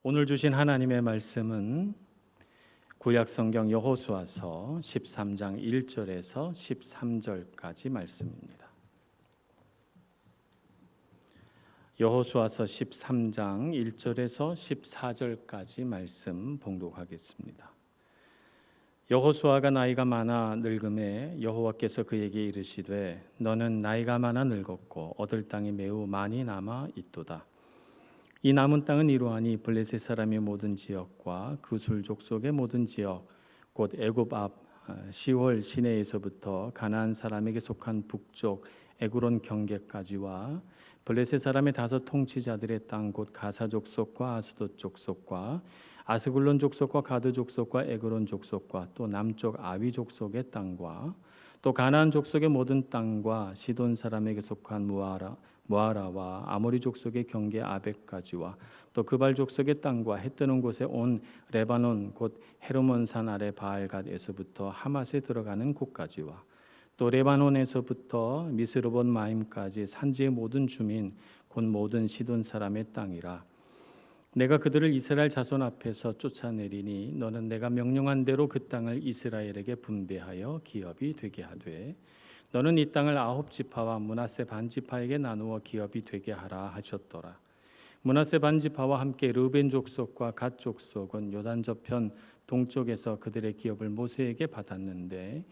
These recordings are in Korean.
오늘 주신 하나님의 말씀은 구약성경 여호수아서 13장 1절에서 13절까지 말씀입니다. 여호수아서 13장 1절에서 14절까지 말씀 봉독하겠습니다. 여호수아가 나이가 많아 늙음에 여호와께서 그에게 이르시되 너는 나이가 많아 늙었고 얻을 땅이 매우 많이 남아 있도다. 이 남은 땅은 이러하니 블레셋 사람의 모든 지역과 그술 족속의 모든 지역 곧 애굽 앞 시월 시내에서부터 가나안 사람에게 속한 북쪽 에그론 경계까지와 블레셋 사람의 5 통치자들의 땅 곧 가사 족속과 아스돗 족속과 아스굴론 족속과 가드 족속과 에그론 족속과 또 남쪽 아위 족속의 땅과 또 가나안 족속의 모든 땅과 시돈 사람에게 속한 무아라와 아모리 족속의 경계 아벡까지와 또 그발 족속의 땅과 해 뜨는 곳에 온 레바논 곧 헤르몬산 아래 바알갓에서부터 하맛에 들어가는 곳까지와 또 레바논에서부터 미스르본 마임까지 산지의 모든 주민 곧 모든 시돈 사람의 땅이라. 내가 그들을 이스라엘 자손 앞에서 쫓아내리니 너는 내가 명령한 대로 그 땅을 이스라엘에게 분배하여 기업이 되게 하되 너는 이 땅을 9지파와 므낫세 반지파에게 나누어 기업이 되게 하라 하셨더라. 므낫세 반지파와 함께 르벤 족속과 갓 족속은 요단 저편 동쪽에서 그들의 기업을 모세에게 받았는데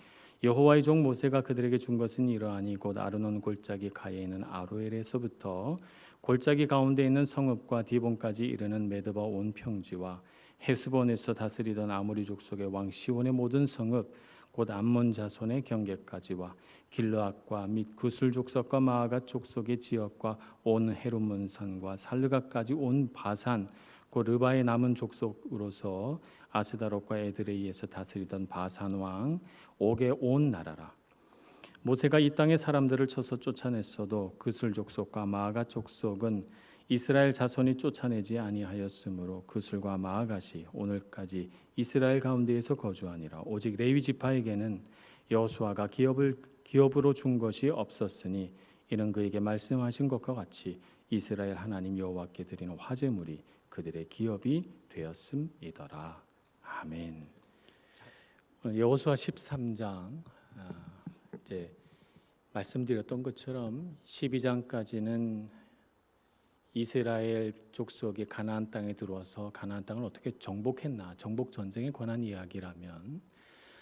여호와의 종 모세가 그들에게 준 것은 이러하니 곧 아르논 골짜기 가에 있는 아로엘에서부터 골짜기 가운데 있는 성읍과 디본까지 이르는 메드바 온 평지와 헤스본에서 다스리던 아모리 족속의 왕 시온의 모든 성읍 곧 암몬 자손의 경계까지와 길르앗과 및 구술 족속과 마아갓 족속의 지역과 온 헤르몬산과 살르가까지 온 바산 곧 르바의 남은 족속으로서 아스다롯과 에드레이에서 다스리던 바산 왕 옥의 온 나라라. 모세가 이 땅의 사람들을 쳐서 쫓아냈어도 그술 족속과 마아갓 족속은 이스라엘 자손이 쫓아내지 아니하였으므로 그술과 마아갓이 오늘까지 이스라엘 가운데에서 거주하니라. 오직 레위 지파에게는 여호수아가 기업으로 준 것이 없었으니 이는 그에게 말씀하신 것과 같이 이스라엘 하나님 여호와께 드리는 화제물이 그들의 기업이 되었음이더라. 아멘. 여호수아 13장 이제 말씀드렸던 것처럼 12장까지는 이스라엘 족속이 가나안 땅에 들어와서 가나안 땅을 어떻게 정복했나, 정복 전쟁에 관한 이야기라면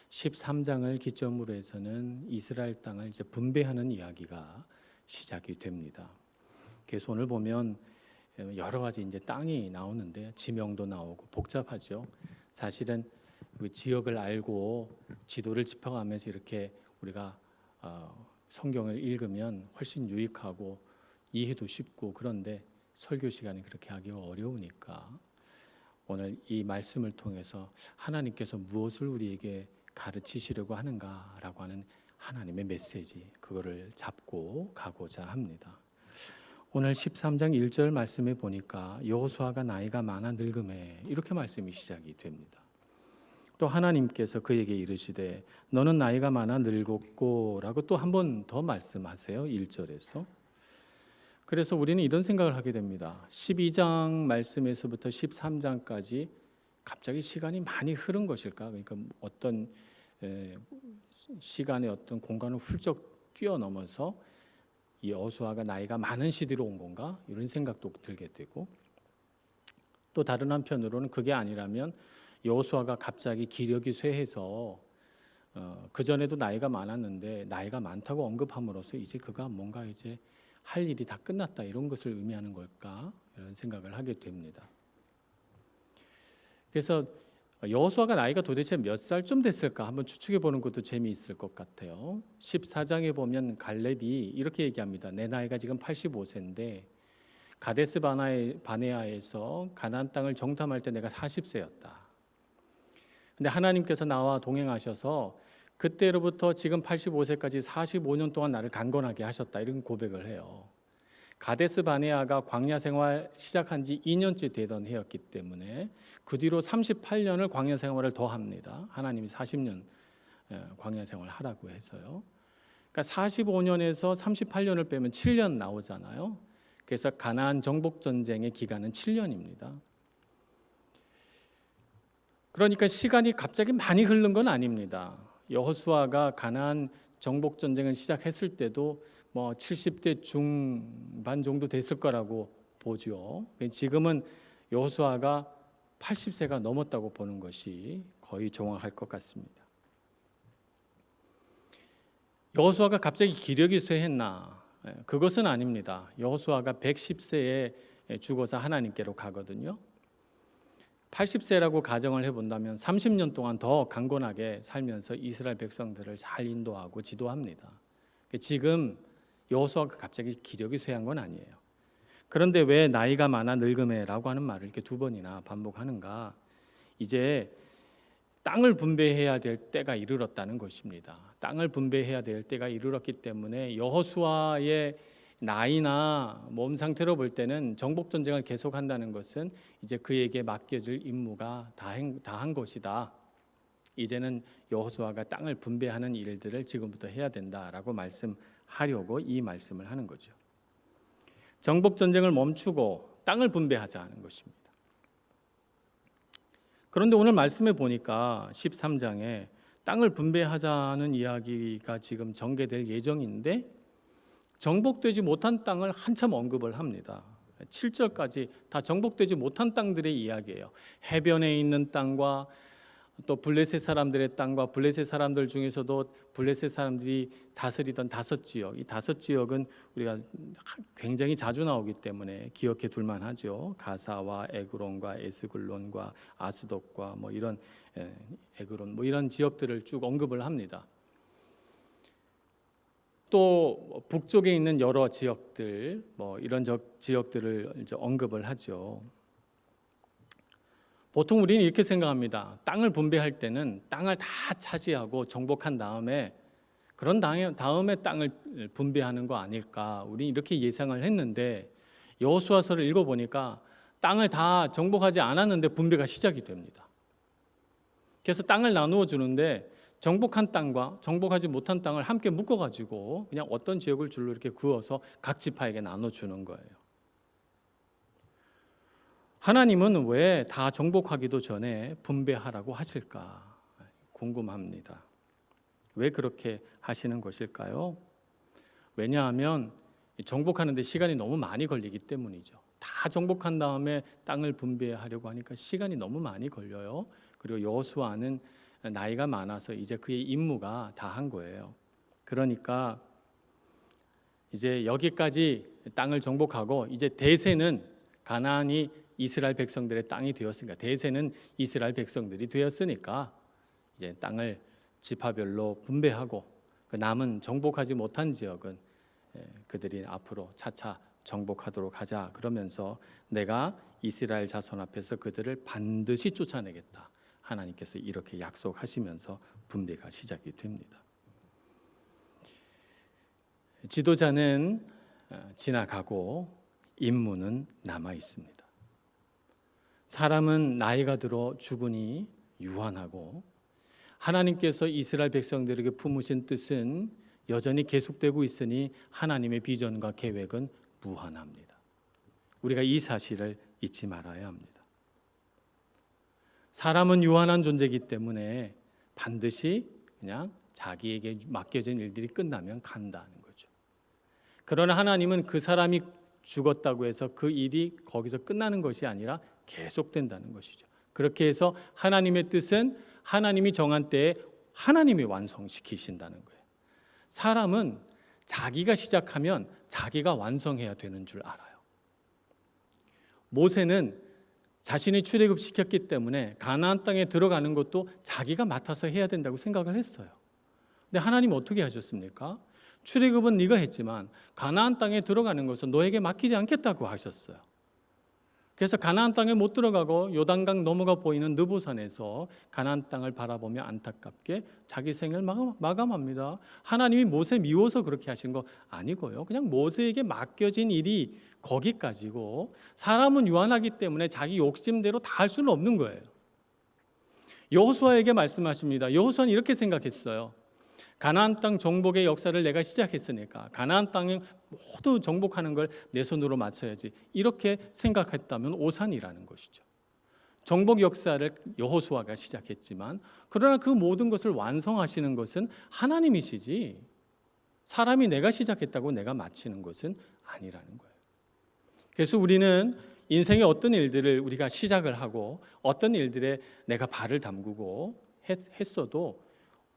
13장을 기점으로 해서는 이스라엘 땅을 이제 분배하는 이야기가 시작이 됩니다. 그래서 오늘 보면 여러 가지 이제 땅이 나오는데 지명도 나오고 복잡하죠. 사실은 우리 지역을 알고 지도를 짚어가면서 이렇게 우리가 성경을 읽으면 훨씬 유익하고 이해도 쉽고 그런데 설교 시간이 그렇게 하기가 어려우니까 오늘 이 말씀을 통해서 하나님께서 무엇을 우리에게 가르치시려고 하는가라고 하는 하나님의 메시지 그거를 잡고 가고자 합니다. 오늘 13장 1절 말씀에 보니까 여호수아가 나이가 많아 늙음에 이렇게 말씀이 시작이 됩니다. 또 하나님께서 그에게 이르시되 너는 나이가 많아 늙었고 라고 또 한 번 더 말씀하세요. 1절에서. 그래서 우리는 이런 생각을 하게 됩니다. 12장 말씀에서부터 13장까지 갑자기 시간이 많이 흐른 것일까? 그러니까 어떤 시간의 어떤 공간을 훌쩍 뛰어넘어서 이 여호수아가 나이가 많은 시대로 온 건가? 이런 생각도 들게 되고 또 다른 한편으로는 그게 아니라면 여호수아가 갑자기 기력이 쇠해서 그 전에도 나이가 많았는데 나이가 많다고 언급함으로써 이제 그가 뭔가 이제 할 일이 다 끝났다 이런 것을 의미하는 걸까? 이런 생각을 하게 됩니다. 그래서 여호수아가 나이가 도대체 몇 살쯤 됐을까 한번 추측해 보는 것도 재미있을 것 같아요. 14장에 보면 갈렙이 이렇게 얘기합니다. 내 나이가 지금 85세인데 가데스 바네아에서 가나안 땅을 정탐할 때 내가 40세였다. 근데 하나님께서 나와 동행하셔서 그때로부터 지금 85세까지 45년 동안 나를 강건하게 하셨다 이런 고백을 해요. 가데스 바네아가 광야 생활 시작한 지 2년째 되던 해였기 때문에 그 뒤로 38년을 광야 생활을 더 합니다. 하나님이 40년 광야 생활을 하라고 해서요. 그러니까 45년에서 38년을 빼면 7년 나오잖아요. 그래서 가나안 정복 전쟁의 기간은 7년입니다. 그러니까 시간이 갑자기 많이 흐른 건 아닙니다. 여호수아가 가나안 정복 전쟁을 시작했을 때도 뭐 70대 중반 정도 됐을 거라고 보죠. 지금은 여호수아가 80세가 넘었다고 보는 것이 거의 정확할 것 같습니다. 여호수아가 갑자기 기력이 쇠했나? 그것은 아닙니다. 여호수아가 110세에 죽어서 하나님께로 가거든요. 80세라고 가정을 해본다면 30년 동안 더 강건하게 살면서 이스라엘 백성들을 잘 인도하고 지도합니다. 지금 여호수아가 갑자기 기력이 쇠한 건 아니에요. 그런데 왜 나이가 많아 늙음에라고 하는 말을 이렇게 두 번이나 반복하는가? 이제 땅을 분배해야 될 때가 이르렀다는 것입니다. 땅을 분배해야 될 때가 이르렀기 때문에 여호수아의 나이나 몸 상태로 볼 때는 정복 전쟁을 계속한다는 것은 이제 그에게 맡겨질 임무가 다 한 것이다. 이제는 여호수아가 땅을 분배하는 일들을 지금부터 해야 된다라고 말씀하려고 이 말씀을 하는 거죠. 정복 전쟁을 멈추고 땅을 분배하자는 것입니다. 그런데 오늘 말씀에 보니까 13장에 땅을 분배하자는 이야기가 지금 전개될 예정인데 정복되지 못한 땅을 한참 언급을 합니다. 7절까지 다 정복되지 못한 땅들의 이야기예요. 해변에 있는 땅과 또 블레셋 사람들의 땅과 블레셋 사람들 중에서도 블레셋 사람들이 다스리던 5지역, 이 5지역은 우리가 굉장히 자주 나오기 때문에 기억해 둘만 하죠. 가사와 에그론과 에스글론과 아스돗과 뭐 이런 에그론 뭐 이런 지역들을 쭉 언급을 합니다. 또 북쪽에 있는 여러 지역들 뭐 이런 지역들을 이제 언급을 하죠. 보통 우리는 이렇게 생각합니다. 땅을 분배할 때는 땅을 다 차지하고 정복한 다음에 그런 다음에 땅을 분배하는 거 아닐까? 우리는 이렇게 예상을 했는데 여호수아서를 읽어보니까 땅을 다 정복하지 않았는데 분배가 시작이 됩니다. 그래서 땅을 나누어 주는데 정복한 땅과 정복하지 못한 땅을 함께 묶어가지고 그냥 어떤 지역을 줄로 이렇게 그어서 각 지파에게 나눠주는 거예요. 하나님은 왜 다 정복하기도 전에 분배하라고 하실까 궁금합니다. 왜 그렇게 하시는 것일까요? 왜냐하면 정복하는 데 시간이 너무 많이 걸리기 때문이죠. 다 정복한 다음에 땅을 분배하려고 하니까 시간이 너무 많이 걸려요. 그리고 여호수아는 나이가 많아서 이제 그의 임무가 다 한 거예요. 그러니까 이제 여기까지 땅을 정복하고 이제 대세는 가나안이 이스라엘 백성들의 땅이 되었으니까 대세는 이스라엘 백성들이 되었으니까 이제 땅을 지파별로 분배하고 그 남은 정복하지 못한 지역은 그들이 앞으로 차차 정복하도록 하자. 그러면서 내가 이스라엘 자손 앞에서 그들을 반드시 쫓아내겠다. 하나님께서 이렇게 약속하시면서 분배가 시작이 됩니다. 지도자는 지나가고 임무는 남아 있습니다. 사람은 나이가 들어 죽으니 유한하고 하나님께서 이스라엘 백성들에게 품으신 뜻은 여전히 계속되고 있으니 하나님의 비전과 계획은 무한합니다. 우리가 이 사실을 잊지 말아야 합니다. 사람은 유한한 존재이기 때문에 반드시 그냥 자기에게 맡겨진 일들이 끝나면 간다는 거죠. 그러나 하나님은 그 사람이 죽었다고 해서 그 일이 거기서 끝나는 것이 아니라 계속된다는 것이죠. 그렇게 해서 하나님의 뜻은 하나님이 정한 때에 하나님이 완성시키신다는 거예요. 사람은 자기가 시작하면 자기가 완성해야 되는 줄 알아요. 모세는 자신이 출애굽시켰기 때문에 가나안 땅에 들어가는 것도 자기가 맡아서 해야 된다고 생각을 했어요. 근데 하나님 어떻게 하셨습니까? 출애굽은 네가 했지만 가나안 땅에 들어가는 것은 너에게 맡기지 않겠다고 하셨어요. 그래서 가나안 땅에 못 들어가고 요단강 넘어가 보이는 느보산에서 가나안 땅을 바라보며 안타깝게 자기 생을 마감합니다. 하나님이 모세 미워서 그렇게 하신 거 아니고요. 그냥 모세에게 맡겨진 일이 거기까지고 사람은 유한하기 때문에 자기 욕심대로 다 할 수는 없는 거예요. 여호수아에게 말씀하십니다. 여호수아는 이렇게 생각했어요. 가나안 땅 정복의 역사를 내가 시작했으니까 가나안 땅에 모두 정복하는 걸 내 손으로 맞춰야지. 이렇게 생각했다면 오산이라는 것이죠. 정복 역사를 여호수아가 시작했지만 그러나 그 모든 것을 완성하시는 것은 하나님이시지 사람이 내가 시작했다고 내가 마치는 것은 아니라는 거예요. 그래서 우리는 인생의 어떤 일들을 우리가 시작을 하고 어떤 일들에 내가 발을 담그고 했어도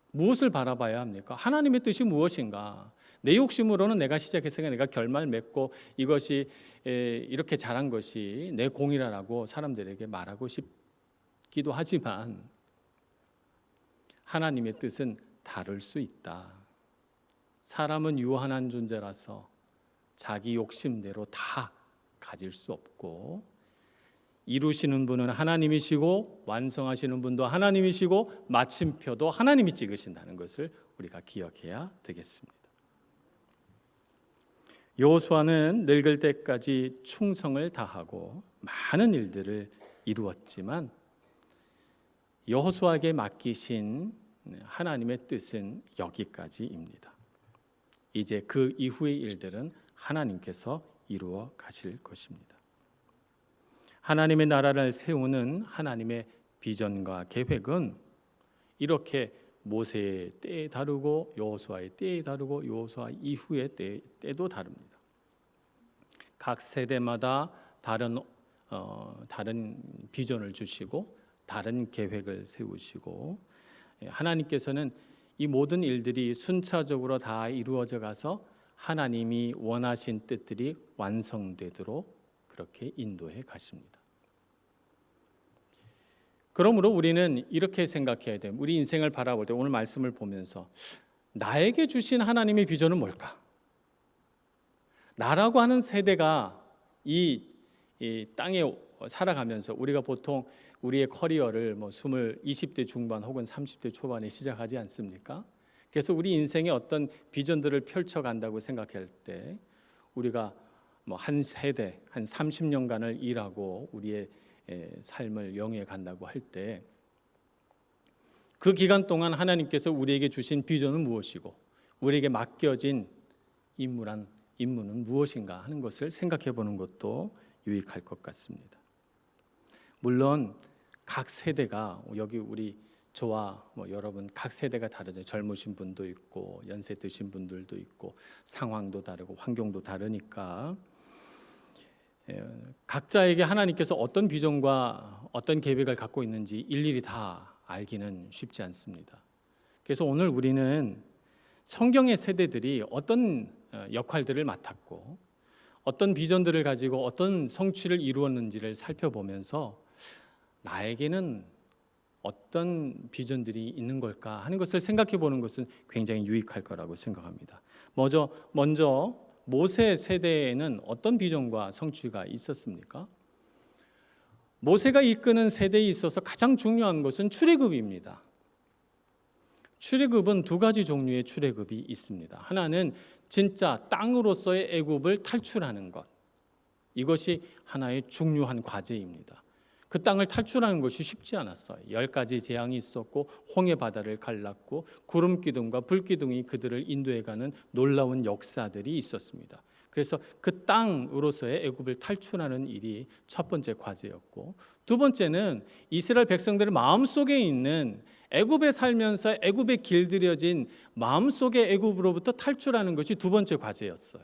무엇을 바라봐야 합니까? 하나님의 뜻이 무엇인가? 내 욕심으로는 내가 시작했으니까 내가 결말 맺고 이것이 이렇게 잘한 것이 내 공이라고 사람들에게 말하고 싶기도 하지만 하나님의 뜻은 다를 수 있다. 사람은 유한한 존재라서 자기 욕심대로 다 가질 수 없고 이루시는 분은 하나님이시고 완성하시는 분도 하나님이시고 마침표도 하나님이 찍으신다는 것을 우리가 기억해야 되겠습니다. 여호수아는 늙을 때까지 충성을 다하고 많은 일들을 이루었지만 여호수아에게 맡기신 하나님의 뜻은 여기까지입니다. 이제 그 이후의 일들은 하나님께서 이루어 가실 것입니다. 하나님의 나라를 세우는 하나님의 비전과 계획은 이렇게 모세의 때에 다르고 여호수아의 때에 다르고 여호수아 이후의 때도 다릅니다. 각 세대마다 다른 비전을 주시고 다른 계획을 세우시고 하나님께서는 이 모든 일들이 순차적으로 다 이루어져 가서 하나님이 원하신 뜻들이 완성되도록 그렇게 인도해 가십니다. 그러므로 우리는 이렇게 생각해야 돼요. 우리 인생을 바라볼 때 오늘 말씀을 보면서 나에게 주신 하나님의 비전은 뭘까? 나라고 하는 세대가 이 땅에 살아가면서 우리가 보통 우리의 커리어를 20대 중반 혹은 30대 초반에 시작하지 않습니까? 그래서 우리 인생의 어떤 비전들을 펼쳐간다고 생각할 때 우리가 한 세대, 한 30년간을 일하고 우리의 삶을 영위해 간다고 할 때 그 기간 동안 하나님께서 우리에게 주신 비전은 무엇이고 우리에게 맡겨진 임무는 무엇인가 하는 것을 생각해 보는 것도 유익할 것 같습니다. 물론 각 세대가 여기 저와 여러분 각 세대가 다르죠. 젊으신 분도 있고 연세 드신 분들도 있고 상황도 다르고 환경도 다르니까 각자에게 하나님께서 어떤 비전과 어떤 계획을 갖고 있는지 일일이 다 알기는 쉽지 않습니다. 그래서 오늘 우리는 성경의 세대들이 어떤 역할들을 맡았고 어떤 비전들을 가지고 어떤 성취를 이루었는지를 살펴보면서 나에게는 어떤 비전들이 있는 걸까 하는 것을 생각해 보는 것은 굉장히 유익할 거라고 생각합니다. 먼저 모세 세대에는 어떤 비전과 성취가 있었습니까? 모세가 이끄는 세대에 있어서 가장 중요한 것은 출애굽입니다. 출애굽은 두 가지 종류의 출애굽이 있습니다. 하나는 진짜 땅으로서의 애굽을 탈출하는 것. 이것이 하나의 중요한 과제입니다. 그 땅을 탈출하는 것이 쉽지 않았어요. 10가지 재앙이 있었고 홍해 바다를 갈랐고 구름 기둥과 불 기둥이 그들을 인도해가는 놀라운 역사들이 있었습니다. 그래서 그 땅으로서의 애굽을 탈출하는 일이 첫 번째 과제였고 두 번째는 이스라엘 백성들의 마음속에 있는 애굽에 살면서 애굽에 길들여진 마음속의 애굽으로부터 탈출하는 것이 두 번째 과제였어요.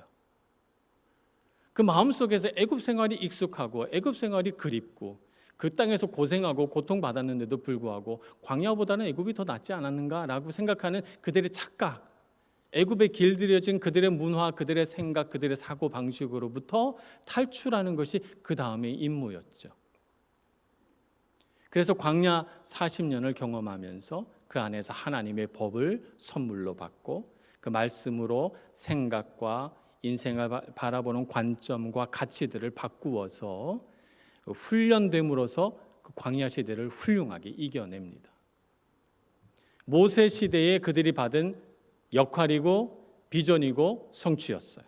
그 마음속에서 애굽 생활이 익숙하고 애굽 생활이 그립고 그 땅에서 고생하고 고통받았는데도 불구하고 광야보다는 애굽이 더 낫지 않았는가라고 생각하는 그들의 착각, 애굽에 길들여진 그들의 문화, 그들의 생각, 그들의 사고방식으로부터 탈출하는 것이 그 다음의 임무였죠. 그래서 광야 40년을 경험하면서 그 안에서 하나님의 법을 선물로 받고 그 말씀으로 생각과 인생을 바라보는 관점과 가치들을 바꾸어서 훈련됨으로써 그 광야 시대를 훌륭하게 이겨냅니다. 모세 시대에 그들이 받은 역할이고 비전이고 성취였어요.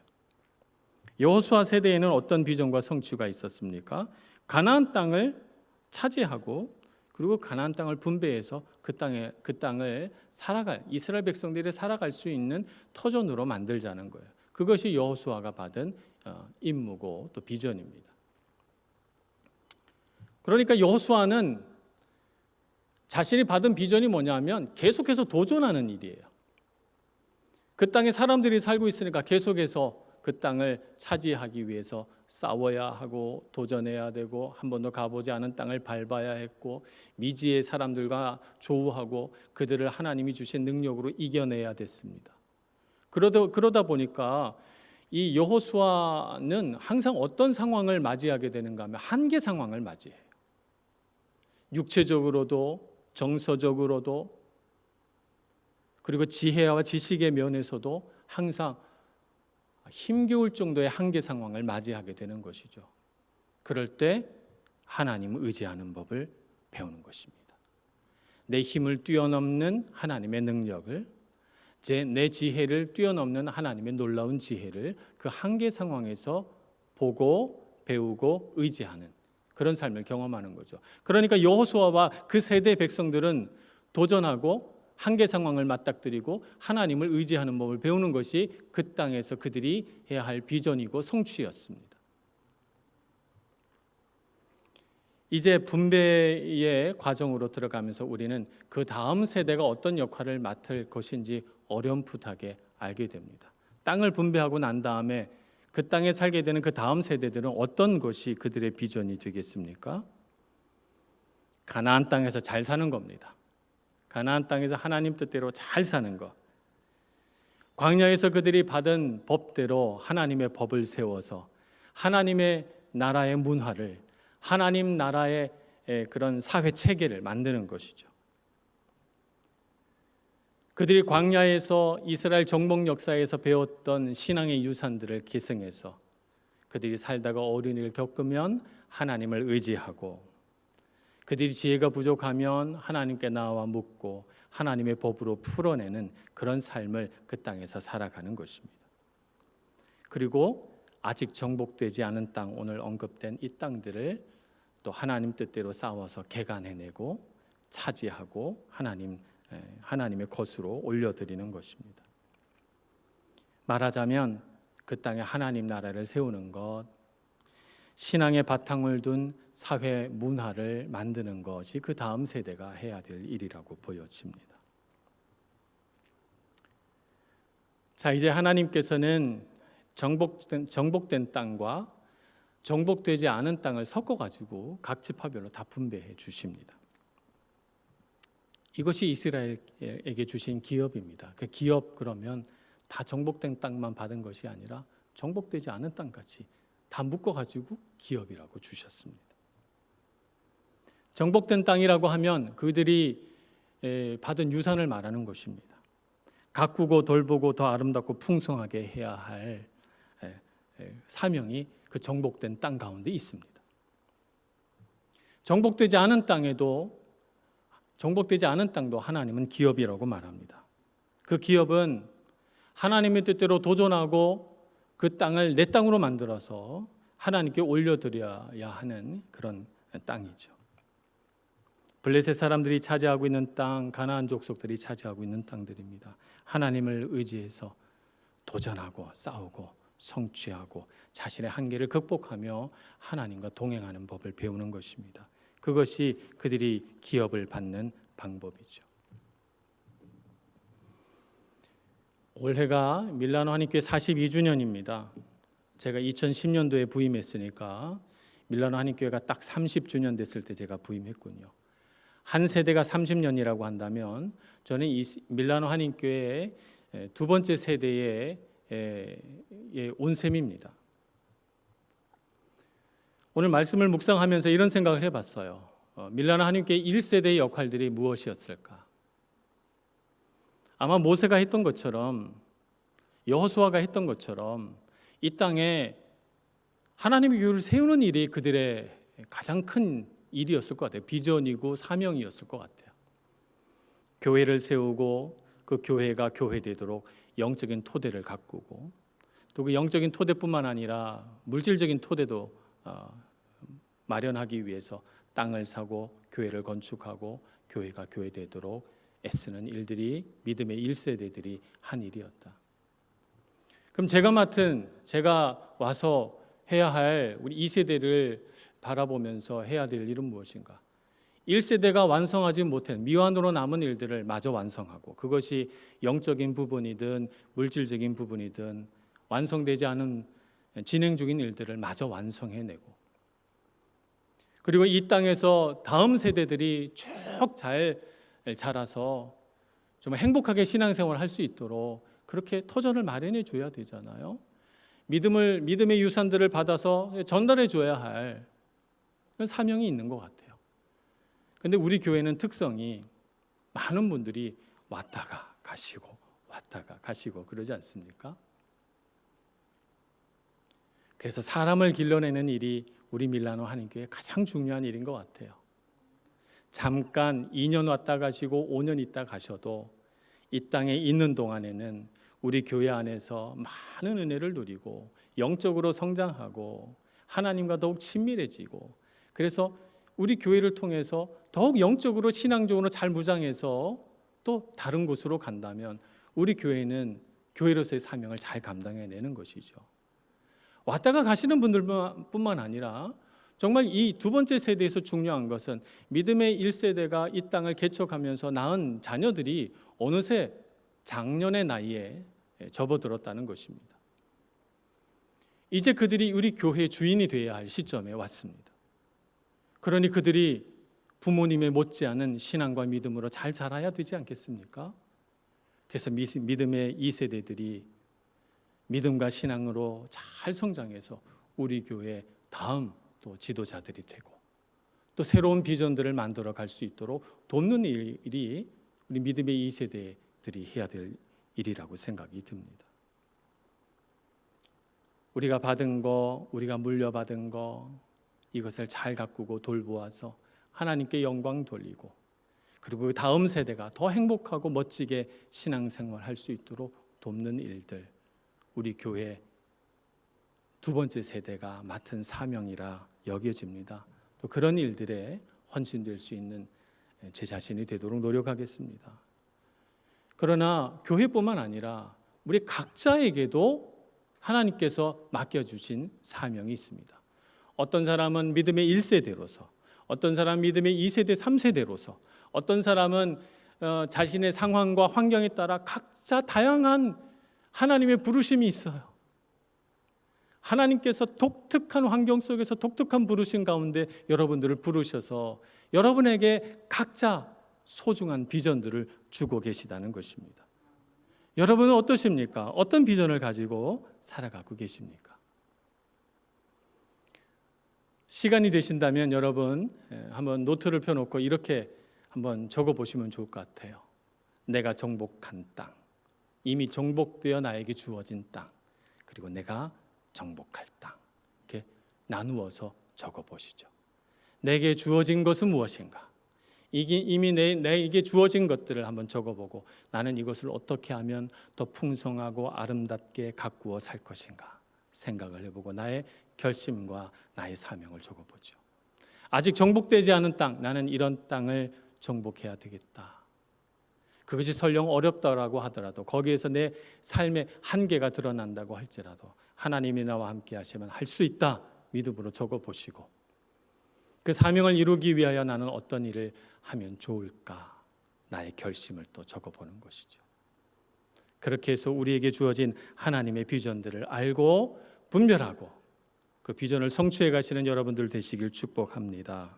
여호수아 세대에는 어떤 비전과 성취가 있었습니까? 가나안 땅을 차지하고 그리고 가나안 땅을 분배해서 그 땅을 살아갈 이스라엘 백성들이 살아갈 수 있는 터전으로 만들자는 거예요. 그것이 여호수아가 받은 임무고 또 비전입니다. 그러니까 여호수아는 자신이 받은 비전이 뭐냐면 계속해서 도전하는 일이에요. 그 땅에 사람들이 살고 있으니까 계속해서 그 땅을 차지하기 위해서 싸워야 하고 도전해야 되고 한 번도 가보지 않은 땅을 밟아야 했고 미지의 사람들과 조우하고 그들을 하나님이 주신 능력으로 이겨내야 됐습니다. 그러다 보니까 이 여호수아는 항상 어떤 상황을 맞이하게 되는가 하면 한계 상황을 맞이해요. 육체적으로도 정서적으로도 그리고 지혜와 지식의 면에서도 항상 힘겨울 정도의 한계 상황을 맞이하게 되는 것이죠. 그럴 때 하나님을 의지하는 법을 배우는 것입니다. 내 힘을 뛰어넘는 하나님의 능력을, 내 지혜를 뛰어넘는 하나님의 놀라운 지혜를 그 한계 상황에서 보고 배우고 의지하는 그런 삶을 경험하는 거죠. 그러니까 여호수아와 그 세대 백성들은 도전하고 한계 상황을 맞닥뜨리고 하나님을 의지하는 법을 배우는 것이 그 땅에서 그들이 해야 할 비전이고 성취였습니다. 이제 분배의 과정으로 들어가면서 우리는 그 다음 세대가 어떤 역할을 맡을 것인지 어렴풋하게 알게 됩니다. 땅을 분배하고 난 다음에 그 땅에 살게 되는 그 다음 세대들은 어떤 것이 그들의 비전이 되겠습니까? 가나안 땅에서 잘 사는 겁니다. 가나안 땅에서 하나님 뜻대로 잘 사는 것. 광야에서 그들이 받은 법대로 하나님의 법을 세워서 하나님의 나라의 문화를, 하나님 나라의 그런 사회 체계를 만드는 것이죠. 그들이 광야에서 이스라엘 정복 역사에서 배웠던 신앙의 유산들을 계승해서 그들이 살다가 어려운 일을 겪으면 하나님을 의지하고 그들이 지혜가 부족하면 하나님께 나와 묻고 하나님의 법으로 풀어내는 그런 삶을 그 땅에서 살아가는 것입니다. 그리고 아직 정복되지 않은 땅, 오늘 언급된 이 땅들을 또 하나님 뜻대로 싸워서 개간해내고 차지하고 하나님의 것으로 올려드리는 것입니다. 말하자면 그 땅에 하나님 나라를 세우는 것, 신앙의 바탕을 둔 사회 문화를 만드는 것이 그 다음 세대가 해야 될 일이라고 보여집니다. 자, 이제 하나님께서는 정복된 땅과 정복되지 않은 땅을 섞어가지고 각 지파별로 다 분배해 주십니다. 이것이 이스라엘에게 주신 기업입니다. 그 기업 그러면 다 정복된 땅만 받은 것이 아니라 정복되지 않은 땅까지 다 묶어가지고 기업이라고 주셨습니다. 정복된 땅이라고 하면 그들이 받은 유산을 말하는 것입니다. 가꾸고 돌보고 더 아름답고 풍성하게 해야 할 사명이 그 정복된 땅 가운데 있습니다. 정복되지 않은 땅도 하나님은 기업이라고 말합니다. 그 기업은 하나님의 뜻대로 도전하고 그 땅을 내 땅으로 만들어서 하나님께 올려드려야 하는 그런 땅이죠. 블레셋 사람들이 차지하고 있는 땅, 가나안 족속들이 차지하고 있는 땅들입니다. 하나님을 의지해서 도전하고 싸우고 성취하고 자신의 한계를 극복하며 하나님과 동행하는 법을 배우는 것입니다. 그것이 그들이 기업을 받는 방법이죠. 올해가 밀라노 한인교회 42주년입니다. 제가 2010년도에 부임했으니까 밀라노 한인교회가 딱 30주년 됐을 때 제가 부임했군요. 한 세대가 30년이라고 한다면 저는 이 밀라노 한인교회의 두 번째 세대에 온 셈입니다. 오늘 말씀을 묵상하면서 이런 생각을 해봤어요. 밀라노 한인교회 1세대의 역할들이 무엇이었을까? 아마 모세가 했던 것처럼 여호수아가 했던 것처럼 이 땅에 하나님의 교회를 세우는 일이 그들의 가장 큰 일이었을 것 같아요. 비전이고 사명이었을 것 같아요. 교회를 세우고 그 교회가 교회되도록 영적인 토대를 가꾸고 또 그 영적인 토대뿐만 아니라 물질적인 토대도 마련하기 위해서 땅을 사고 교회를 건축하고 교회가 교회되도록 애쓰는 일들이 믿음의 1세대들이 한 일이었다. 그럼 제가 와서 해야 할 우리 2세대를 바라보면서 해야 될 일은 무엇인가? 1세대가 완성하지 못한 미완으로 남은 일들을 마저 완성하고, 그것이 영적인 부분이든 물질적인 부분이든 완성되지 않은 진행 중인 일들을 마저 완성해내고, 그리고 이 땅에서 다음 세대들이 쭉 잘 자라서 좀 행복하게 신앙생활을 할 수 있도록 그렇게 터전을 마련해 줘야 되잖아요. 믿음의 유산들을 받아서 전달해 줘야 할 그런 사명이 있는 것 같아요. 그런데 우리 교회는 특성이 많은 분들이 왔다가 가시고 그러지 않습니까? 그래서 사람을 길러내는 일이 우리 밀라노 한인교회의 가장 중요한 일인 것 같아요. 잠깐 2년 왔다 가시고 5년 있다 가셔도 이 땅에 있는 동안에는 우리 교회 안에서 많은 은혜를 누리고 영적으로 성장하고 하나님과 더욱 친밀해지고, 그래서 우리 교회를 통해서 더욱 영적으로 신앙적으로 잘 무장해서 또 다른 곳으로 간다면 우리 교회는 교회로서의 사명을 잘 감당해내는 것이죠. 왔다가 가시는 분들뿐만 아니라 정말 이 두 번째 세대에서 중요한 것은 믿음의 1세대가 이 땅을 개척하면서 낳은 자녀들이 어느새 장년의 나이에 접어들었다는 것입니다. 이제 그들이 우리 교회의 주인이 되어야 할 시점에 왔습니다. 그러니 그들이 부모님의 못지않은 신앙과 믿음으로 잘 자라야 되지 않겠습니까? 그래서 믿음의 2세대들이 믿음과 신앙으로 잘 성장해서 우리 교회 다음 또 지도자들이 되고 또 새로운 비전들을 만들어 갈 수 있도록 돕는 일이 우리 믿음의 2세대들이 해야 될 일이라고 생각이 듭니다. 우리가 받은 거, 우리가 물려받은 거, 이것을 잘 가꾸고 돌보아서 하나님께 영광 돌리고, 그리고 그 다음 세대가 더 행복하고 멋지게 신앙생활 할 수 있도록 돕는 일들, 우리 교회 두 번째 세대가 맡은 사명이라 여겨집니다. 또 그런 일들에 헌신될 수 있는 제 자신이 되도록 노력하겠습니다. 그러나 교회뿐만 아니라 우리 각자에게도 하나님께서 맡겨주신 사명이 있습니다. 어떤 사람은 믿음의 1세대로서, 어떤 사람은 믿음의 2세대, 3세대로서, 어떤 사람은 자신의 상황과 환경에 따라 각자 다양한 하나님의 부르심이 있어요. 하나님께서 독특한 환경 속에서 독특한 부르심 가운데 여러분들을 부르셔서 여러분에게 각자 소중한 비전들을 주고 계시다는 것입니다. 여러분은 어떠십니까? 어떤 비전을 가지고 살아가고 계십니까? 시간이 되신다면 여러분 한번 노트를 펴놓고 이렇게 한번 적어보시면 좋을 것 같아요. 내가 정복한 땅, 이미 정복되어 나에게 주어진 땅, 그리고 내가 정복할 땅, 이렇게 나누어서 적어보시죠. 내게 주어진 것은 무엇인가? 이게 이미 내게 주어진 것들을 한번 적어보고 나는 이것을 어떻게 하면 더 풍성하고 아름답게 가꾸어 살 것인가 생각을 해보고 나의 결심과 나의 사명을 적어보죠. 아직 정복되지 않은 땅, 나는 이런 땅을 정복해야 되겠다. 그것이 설령 어렵다라고 하더라도 거기에서 내 삶의 한계가 드러난다고 할지라도 하나님이 나와 함께 하시면 할 수 있다 믿음으로 적어보시고 그 사명을 이루기 위하여 나는 어떤 일을 하면 좋을까 나의 결심을 또 적어보는 것이죠. 그렇게 해서 우리에게 주어진 하나님의 비전들을 알고 분별하고 그 비전을 성취해 가시는 여러분들 되시길 축복합니다.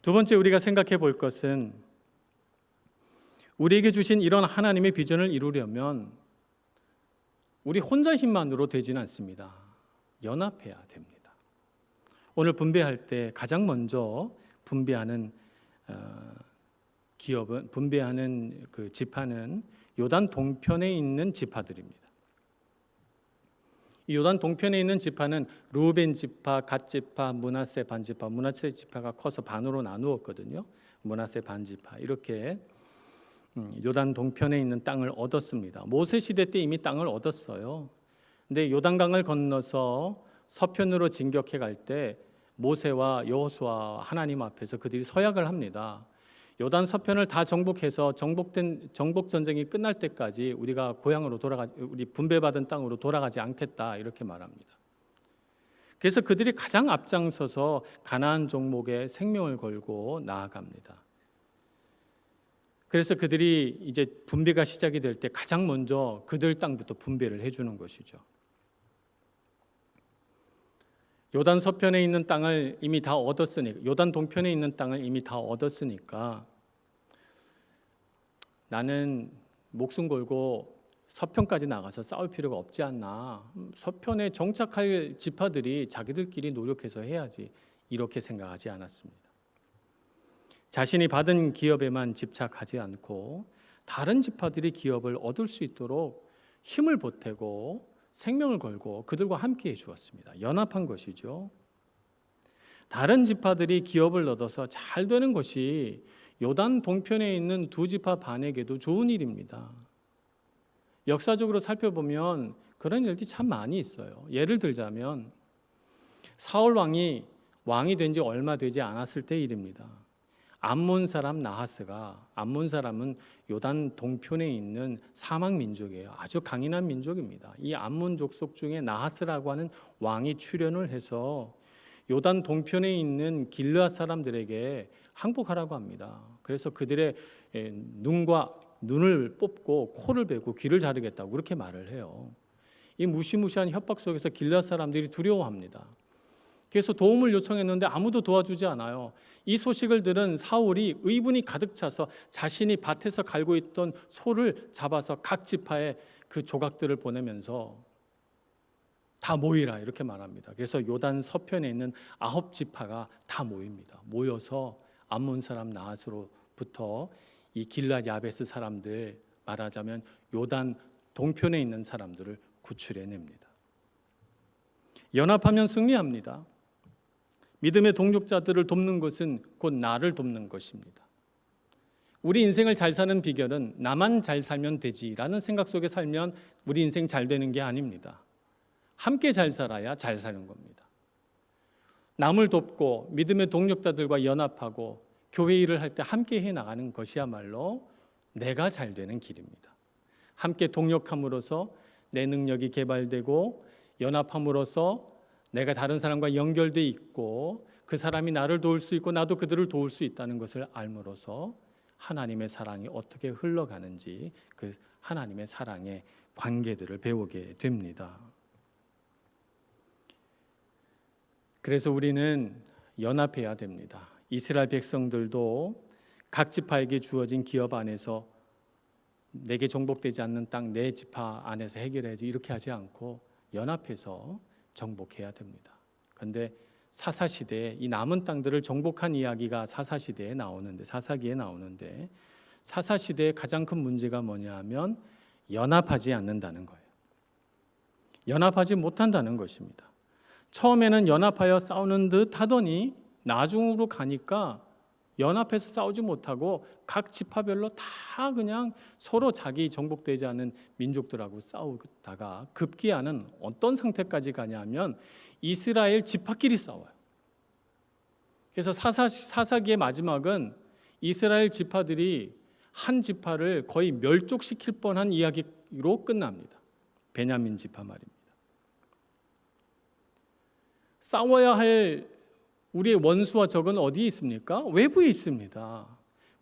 두 번째 우리가 생각해 볼 것은 우리에게 주신 이런 하나님의 비전을 이루려면 우리 혼자 힘만으로 되지는 않습니다. 연합해야 됩니다. 오늘 분배할 때 가장 먼저 분배하는 기업은 분배하는 그 지파는 요단 동편에 있는 지파들입니다. 이 요단 동편에 있는 지파는 르우벤 지파, 갓 지파, 므낫세 반 지파, 므낫세 지파가 커서 반으로 나누었거든요. 므낫세 반 지파 이렇게 요단 동편에 있는 땅을 얻었습니다. 모세 시대 때 이미 땅을 얻었어요. 근데 요단강을 건너서 서편으로 진격해 갈 때 모세와 여호수아 하나님 앞에서 그들이 서약을 합니다. 요단 서편을 다 정복해서 정복 전쟁이 끝날 때까지 우리가 우리 분배받은 땅으로 돌아가지 않겠다 이렇게 말합니다. 그래서 그들이 가장 앞장서서 가나안 종목에 생명을 걸고 나아갑니다. 그래서 그들이 이제 분배가 시작이 될 때 가장 먼저 그들 땅부터 분배를 해주는 것이죠. 요단 서편에 있는 땅을 이미 다 얻었으니까, 요단 동편에 있는 땅을 이미 다 얻었으니까 나는 목숨 걸고 서편까지 나가서 싸울 필요가 없지 않나. 서편에 정착할 지파들이 자기들끼리 노력해서 해야지. 이렇게 생각하지 않았습니다. 자신이 받은 기업에만 집착하지 않고 다른 지파들이 기업을 얻을 수 있도록 힘을 보태고 생명을 걸고 그들과 함께 해 주었습니다. 연합한 것이죠. 다른 지파들이 기업을 얻어서 잘 되는 것이 요단 동편에 있는 두 지파 반에게도 좋은 일입니다. 역사적으로 살펴보면 그런 일들이 참 많이 있어요. 예를 들자면 사울 왕이 된 지 얼마 되지 않았을 때 일입니다. 암몬 사람 나하스가, 암몬 사람은 요단 동편에 있는 사막 민족이에요. 아주 강인한 민족입니다. 이 암몬 족속 중에 나하스라고 하는 왕이 출현을 해서 요단 동편에 있는 길르앗 사람들에게 항복하라고 합니다. 그래서 그들의 눈을 뽑고 코를 베고 귀를 자르겠다고 그렇게 말을 해요. 이 무시무시한 협박 속에서 길르앗 사람들이 두려워합니다. 그래서 도움을 요청했는데 아무도 도와주지 않아요. 이 소식을 들은 사울이 의분이 가득 차서 자신이 밭에서 갈고 있던 소를 잡아서 각 지파에 그 조각들을 보내면서 다 모이라 이렇게 말합니다. 그래서 요단 서편에 있는 9지파가 다 모입니다. 모여서 암몬 사람 나하스로부터 이 길앗 야베스 사람들, 말하자면 요단 동편에 있는 사람들을 구출해냅니다. 연합하면 승리합니다. 믿음의 동력자들을 돕는 것은 곧 나를 돕는 것입니다. 우리 인생을 잘 사는 비결은 나만 잘 살면 되지라는 생각 속에 살면 우리 인생 잘 되는 게 아닙니다. 함께 잘 살아야 잘 사는 겁니다. 남을 돕고 믿음의 동력자들과 연합하고 교회 일을 할 때 함께 해 나가는 것이야말로 내가 잘 되는 길입니다. 함께 동력함으로써 내 능력이 개발되고 연합함으로써 내가 다른 사람과 연결돼 있고 그 사람이 나를 도울 수 있고 나도 그들을 도울 수 있다는 것을 알므로써 하나님의 사랑이 어떻게 흘러가는지 그 하나님의 사랑의 관계들을 배우게 됩니다. 그래서 우리는 연합해야 됩니다. 이스라엘 백성들도 각 지파에게 주어진 기업 안에서 내게 정복되지 않는 땅 내 지파 안에서 해결해야지 이렇게 하지 않고 연합해서 정복해야 됩니다. 그런데 사사시대에 이 남은 땅들을 정복한 이야기가 사사시대에 나오는데 사사기에 나오는데 사사시대의 가장 큰 문제가 뭐냐 하면 연합하지 않는다는 거예요. 연합하지 못한다는 것입니다. 처음에는 연합하여 싸우는 듯 하더니 나중으로 가니까 연합해서 싸우지 못하고 각 지파별로 다 그냥 서로 자기 정복되지 않은 민족들하고 싸우다가 급기야는 어떤 상태까지 가냐면 이스라엘 지파끼리 싸워요. 그래서 사사기의 마지막은 이스라엘 지파들이 한 지파를 거의 멸족시킬 뻔한 이야기로 끝납니다. 베냐민 지파 말입니다. 싸워야 할 우리의 원수와 적은 어디에 있습니까? 외부에 있습니다.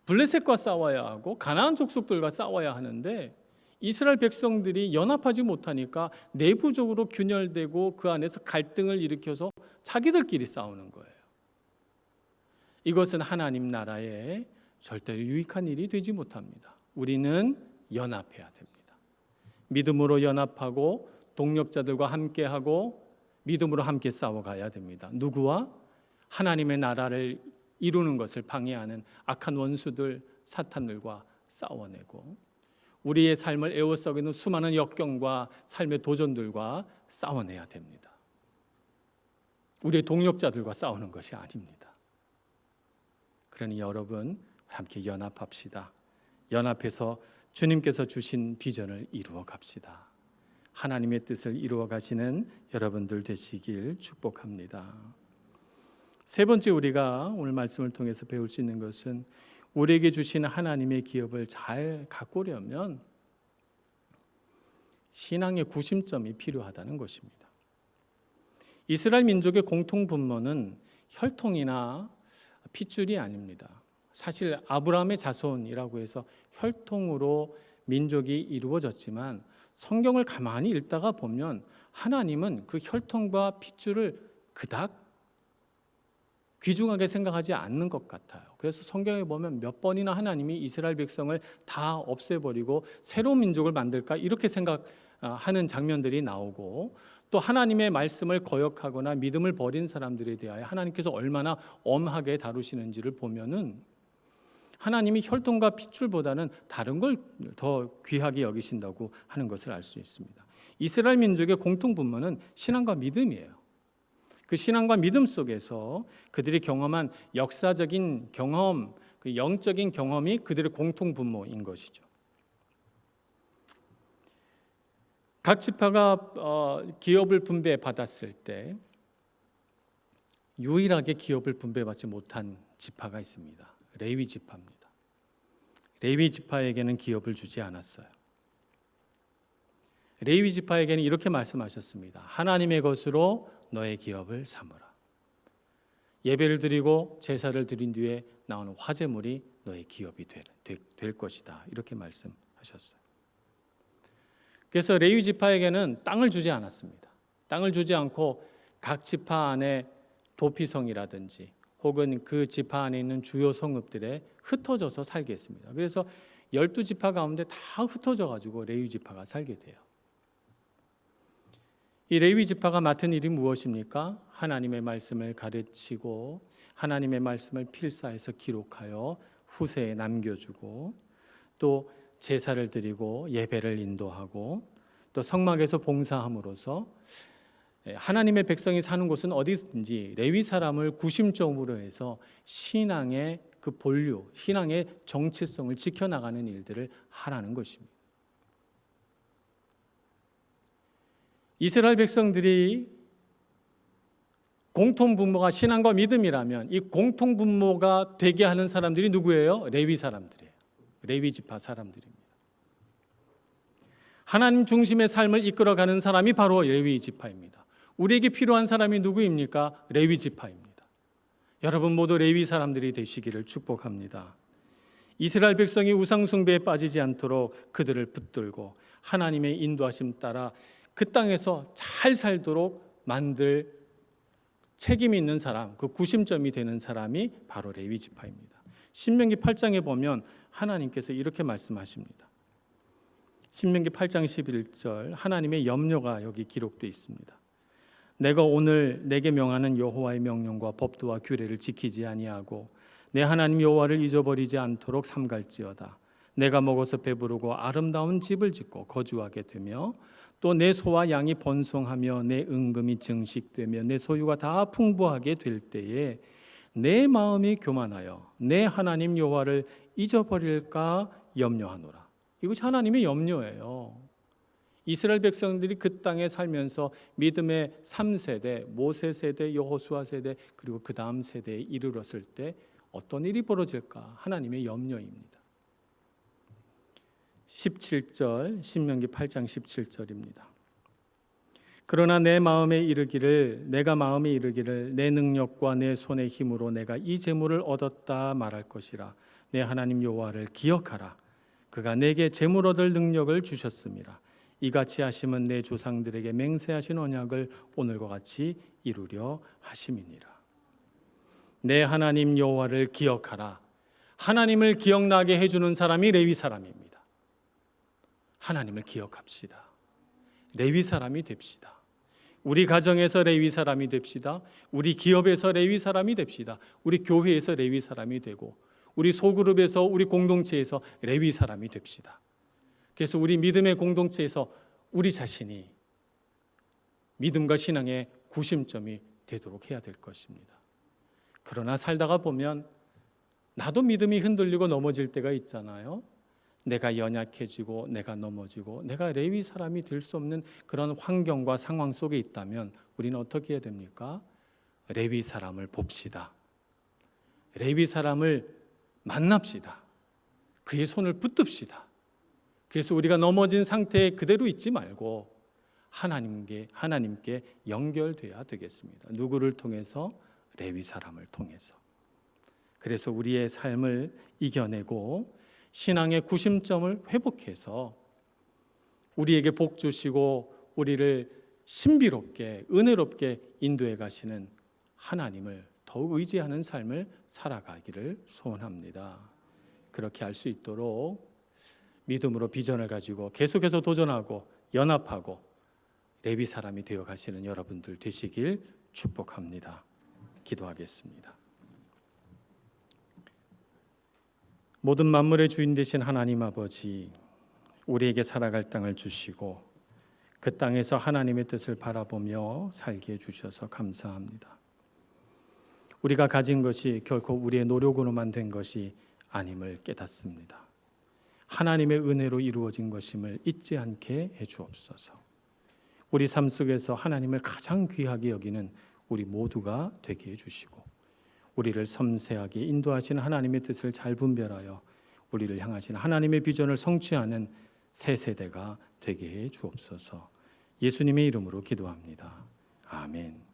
블레셋과 싸워야 하고 가나안 족속들과 싸워야 하는데 이스라엘 백성들이 연합하지 못하니까 내부적으로 균열되고 그 안에서 갈등을 일으켜서 자기들끼리 싸우는 거예요. 이것은 하나님 나라에 절대로 유익한 일이 되지 못합니다. 우리는 연합해야 됩니다. 믿음으로 연합하고 동력자들과 함께하고 믿음으로 함께 싸워가야 됩니다. 누구와? 하나님의 나라를 이루는 것을 방해하는 악한 원수들, 사탄들과 싸워내고 우리의 삶을 에워싸고 수많은 역경과 삶의 도전들과 싸워내야 됩니다. 우리의 동력자들과 싸우는 것이 아닙니다. 그러니 여러분 함께 연합합시다. 연합해서 주님께서 주신 비전을 이루어 갑시다. 하나님의 뜻을 이루어 가시는 여러분들 되시길 축복합니다. 세 번째 우리가 오늘 말씀을 통해서 배울 수 있는 것은 우리에게 주신 하나님의 기업을 잘 가꾸려면 신앙의 구심점이 필요하다는 것입니다. 이스라엘 민족의 공통 분모는 혈통이나 핏줄이 아닙니다. 사실 아브라함의 자손이라고 해서 혈통으로 민족이 이루어졌지만 성경을 가만히 읽다가 보면 하나님은 그 혈통과 핏줄을 그닥 귀중하게 생각하지 않는 것 같아요. 그래서 성경에 보면 몇 번이나 하나님이 이스라엘 백성을 다 없애버리고 새로운 민족을 만들까 이렇게 생각하는 장면들이 나오고, 또 하나님의 말씀을 거역하거나 믿음을 버린 사람들에 대하여 하나님께서 얼마나 엄하게 다루시는지를 보면은 하나님이 혈통과 핏줄보다는 다른 걸 더 귀하게 여기신다고 하는 것을 알 수 있습니다. 이스라엘 민족의 공통 분모는 신앙과 믿음이에요. 그 신앙과 믿음 속에서 그들이 경험한 역사적인 경험, 그 영적인 경험이 그들의 공통 분모인 것이죠. 각 지파가 기업을 분배받았을 때 유일하게 기업을 분배받지 못한 지파가 있습니다. 레위 지파입니다. 레위 지파에게는 기업을 주지 않았어요. 레위 지파에게는 이렇게 말씀하셨습니다. 하나님의 것으로 너의 기업을 삼으라. 예배를 드리고 제사를 드린 뒤에 나오는 화제물이 너의 기업이 될 것이다. 이렇게 말씀하셨어요. 그래서 레위 지파에게는 땅을 주지 않았습니다. 땅을 주지 않고 각 지파 안에 도피성이라든지 혹은 그 지파 안에 있는 주요 성읍들에 흩어져서 살게 했습니다. 그래서 12지파 가운데 다 흩어져 가지고 레위 지파가 살게 돼요. 이 레위 지파가 맡은 일이 무엇입니까? 하나님의 말씀을 가르치고 하나님의 말씀을 필사해서 기록하여 후세에 남겨주고, 또 제사를 드리고 예배를 인도하고, 또 성막에서 봉사함으로써 하나님의 백성이 사는 곳은 어디든지 레위 사람을 구심점으로 해서 신앙의 그 본류, 신앙의 정체성을 지켜나가는 일들을 하라는 것입니다. 이스라엘 백성들이 공통 분모가 신앙과 믿음이라면 이 공통 분모가 되게 하는 사람들이 누구예요? 레위 사람들이에요. 레위 지파 사람들입니다. 하나님 중심의 삶을 이끌어가는 사람이 바로 레위 지파입니다. 우리에게 필요한 사람이 누구입니까? 레위 지파입니다. 여러분 모두 레위 사람들이 되시기를 축복합니다. 이스라엘 백성이 우상 숭배에 빠지지 않도록 그들을 붙들고 하나님의 인도하심 따라 그 땅에서 잘 살도록 만들 책임이 있는 사람, 그 구심점이 되는 사람이 바로 레위 지파입니다. 신명기 8장에 보면 하나님께서 이렇게 말씀하십니다. 신명기 8장 11절 하나님의 염려가 여기 기록되어 있습니다. 내가 오늘 내게 명하는 여호와의 명령과 법도와 규례를 지키지 아니하고 내 하나님 여호와를 잊어버리지 않도록 삼갈지어다. 내가 먹어서 배부르고 아름다운 집을 짓고 거주하게 되며 또 내 소와 양이 번성하며 내 은금이 증식되며 내 소유가 다 풍부하게 될 때에 내 마음이 교만하여 내 하나님 여호와를 잊어버릴까 염려하노라. 이것이 하나님의 염려예요. 이스라엘 백성들이 그 땅에 살면서 믿음의 3세대, 모세 세대, 여호수아 세대, 그리고 그 다음 세대에 이르렀을 때 어떤 일이 벌어질까? 하나님의 염려입니다. 17절, 신명기 8장 17절입니다. 그러나 내 마음에 이르기를 내 능력과 내 손의 힘으로 내가 이 재물을 얻었다 말할 것이라. 내 하나님 여호와를 기억하라. 그가 내게 재물 얻을 능력을 주셨음이라. 이같이 하심은 내 조상들에게 맹세하신 언약을 오늘과 같이 이루려 하심이니라. 내 하나님 여호와를 기억하라. 하나님을 기억나게 해주는 사람이 레위 사람입니다. 하나님을 기억합시다. 레위 사람이 됩시다. 우리 가정에서 레위 사람이 됩시다. 우리 기업에서 레위 사람이 됩시다. 우리 교회에서 레위 사람이 되고 우리 소그룹에서 우리 공동체에서 레위 사람이 됩시다. 그래서 우리 믿음의 공동체에서 우리 자신이 믿음과 신앙의 구심점이 되도록 해야 될 것입니다. 그러나 살다가 보면 나도 믿음이 흔들리고 넘어질 때가 있잖아요. 내가 연약해지고 내가 넘어지고 내가 레위 사람이 될 수 없는 그런 환경과 상황 속에 있다면 우리는 어떻게 해야 됩니까? 레위 사람을 봅시다. 레위 사람을 만납시다. 그의 손을 붙듭시다. 그래서 우리가 넘어진 상태에 그대로 있지 말고 하나님께 연결돼야 되겠습니다. 누구를 통해서? 레위 사람을 통해서. 그래서 우리의 삶을 이겨내고 신앙의 구심점을 회복해서 우리에게 복 주시고 우리를 신비롭게 은혜롭게 인도해 가시는 하나님을 더욱 의지하는 삶을 살아가기를 소원합니다. 그렇게 할 수 있도록 믿음으로 비전을 가지고 계속해서 도전하고 연합하고 레위 사람이 되어 가시는 여러분들 되시길 축복합니다. 기도하겠습니다. 모든 만물의 주인 되신 하나님 아버지, 우리에게 살아갈 땅을 주시고 그 땅에서 하나님의 뜻을 바라보며 살게 해주셔서 감사합니다. 우리가 가진 것이 결코 우리의 노력으로만 된 것이 아님을 깨닫습니다. 하나님의 은혜로 이루어진 것임을 잊지 않게 해주옵소서. 우리 삶 속에서 하나님을 가장 귀하게 여기는 우리 모두가 되게 해주시고 우리를 섬세하게 인도하시는 하나님의 뜻을 잘 분별하여 우리를 향하신 하나님의 비전을 성취하는 새 세대가 되게 해 주옵소서. 예수님의 이름으로 기도합니다. 아멘.